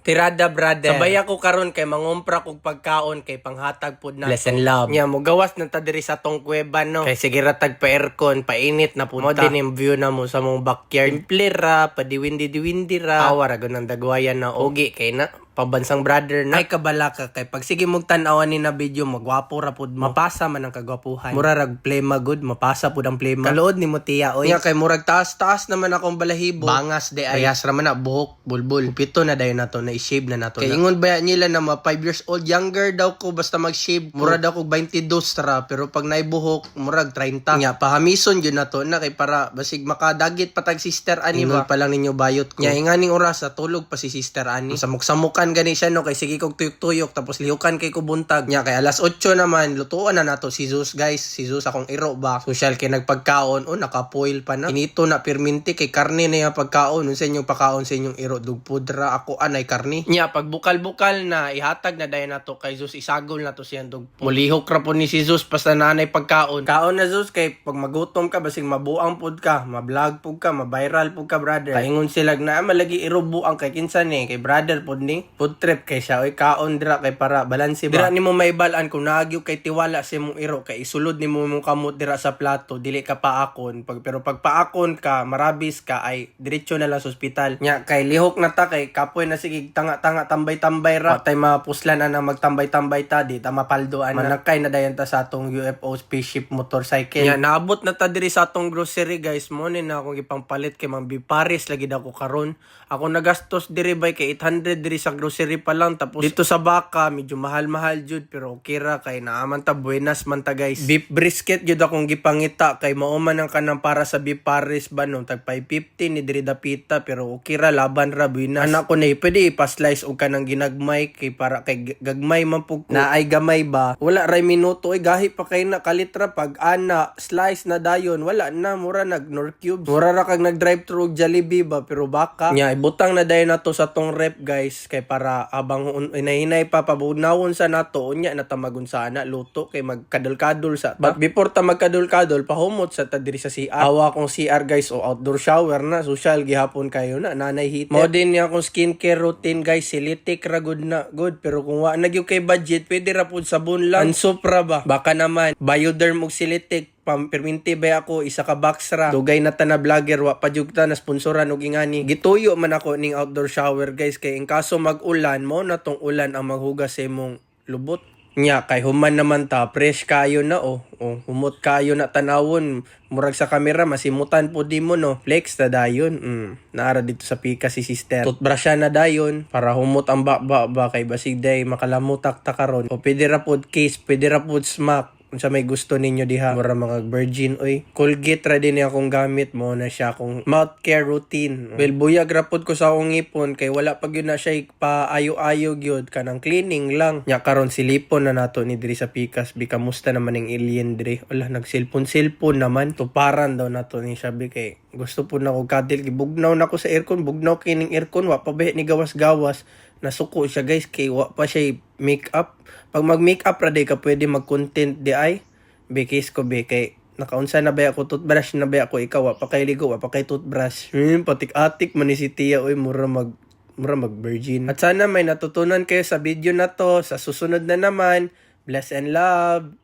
Tirada brother. Sabay ako karon kay mangumpra kog pagkaon kay panghatag pud na. Bless and love. Nya mo gawas na ta diri sa tong kuweba no. Kay sige ra tag pa aircon, painit na pud ta. Mo din yung view na mo sa mong backyard. Simple ra, padiwindi-diwindi ra. Awara ganang dagwayan na ogi kay na pabansang brother na. Ay kabala ka kay pag sige mong tan-awan ni na video magwapo ra pud mo. Mapasa man ang kagwapuhan. Mura rag plema good, mapasa pud ang plema. Kaluod ni mo tiya oy. Nya kay murag taas-taas naman akong balahibo. Bangas de ay. Ayas ra man na buhok, bulbul. Pito na dayon nato na i-shave na nato. Kay ingon ba nila na mga 5 years old younger daw ko basta mag-shave. Mura daw ko 22 ra pero pag naibuhok murag 30. Nya pahamison gyud nato na kay para basig makadagit patag sister ani ba pa lang ninyo bayot ko. Nya inganing oras sa tulog pa si sister ani. Samok-samukan gani siya no kay sige kog tuyok-tuyok tapos lihukan kay ko buntag. Nya kay alas 8 naman lutuan na nato si Zeus guys. Si Zeus akong iro ba. Social kay nagpagkaon nakapoil pa na. Kinito na pirminti kay karne na yung pagkaon. Unsa inyong pagkaon sa inyong iro dugpudra ako anay karne. Nya pag bukal-bukal na ihatag na dayon nato kay Zeus isagol nato siyang dugpud. Mulihok ra po ni si Zeus basta nanay pagkaon. Kaon na Zeus kay pag magutom ka basig mabuang pud ka, ma-vlog pud ka, ma-viral pud ka brother. Kaingon sila na malagi irubuang kay kinsan ni kay brother pud ni. Food trip kay siya oy kaon dira kay para balanse ba. Dira nimo maibalan kung naagyo kay tiwala sa imong iro kay isulod nimo mong kamot dira sa plato dili ka paakon pero pag paakon ka marabis ka ay diretso na lang sa ospital. Nya kay lihok na ta kay kapoy na sige tanga-tanga tambay-tambay ra tay mapuslan na magtambay-tambay ta di ta mapaldoan manakay na dayon ta sa atong UFO spaceship motorcycle. Nya naabot na ta diri sa atong grocery guys mo ni na akong ipangpalit kay Mang Biparis lagi dako karon. Ako nagastos diri bay kay 800 diri sa grocery pa lang tapos dito sa Baka medyo mahal-mahal jud pero okay ra kay naaman ta buenas man ta guys. Beef brisket jud akong gipangita kay mao man ang kanang para sa beef paris ba no tag 550 ni diri dapita pero okay ra laban ra buenas. Anak ko na pwede ipa-slice og kanang ginagmay kay para kay gagmay man pug na ay gamay ba. Wala ray minuto ay gahi pa kay na kalitra pag ana slice na dayon wala na mura nag Nor Cubes. Mura ra kag nag drive thru og Jollibee ba pero Baka. Nya ibutang na dayon nato sa tong rep guys kay para abang inahinay pa pabunawon sa nato unya na tamagon sana luto kay magkadul-kadul sa but before ta magkadul-kadul pahumot sa ta diri sa CR. Awa akong CR guys o outdoor shower na social gihapon kayo na nanay heater. Mo din niya akong skincare routine guys silitik ra good na good pero kung wa na gyud kay budget pwede ra pud sabon lang. Ansupra ba baka naman Bioderm og silitik perminti ba ako isa ka box ra dugay na ta na vlogger wa pa jud ta na sponsoran og ingani gituyo man ako ning outdoor shower guys kay in kaso mag-ulan mo na tong ulan ang maghugas sa imong lubot. Nya kay human naman ta fresh kayo na humot kayo na tanawon murag sa camera masimutan po di mo no flex ta dayon naara dito sa pika si sister toothbrush na dayon para humot ang ba kay basig day makalamutak ta karon o pwede ra pod case pwede ra pod smack sa may gusto ninyo diha mura mga virgin oy Colgate ra din akong gamit mo na siya akong mouth care routine. Well buyag ra pod ko sa akong ngipon kay wala pag yun na siya pa ayo-ayo gyud kanang cleaning lang nya karon silipon na nato ni diri sa pikas bi kamusta naman ang alien diri wala nag cellphone naman tuparan daw nato ni sabi kay gusto po na ko kadil gibugnaw na ko sa aircon bugnaw kining aircon wa pa ba ni gawas-gawas nasuko siya guys kay wa pa siya make up pag mag make up ra day ka pwede mag content di ay bekis ko be kay nakaunsa na ba ako toothbrush na ba ako ikaw wa pa kay ligo wa pa kay toothbrush patik-atik man ni si tiya oy mura mag virgin at sana may natutunan kayo sa video na to sa susunod na naman bless and love.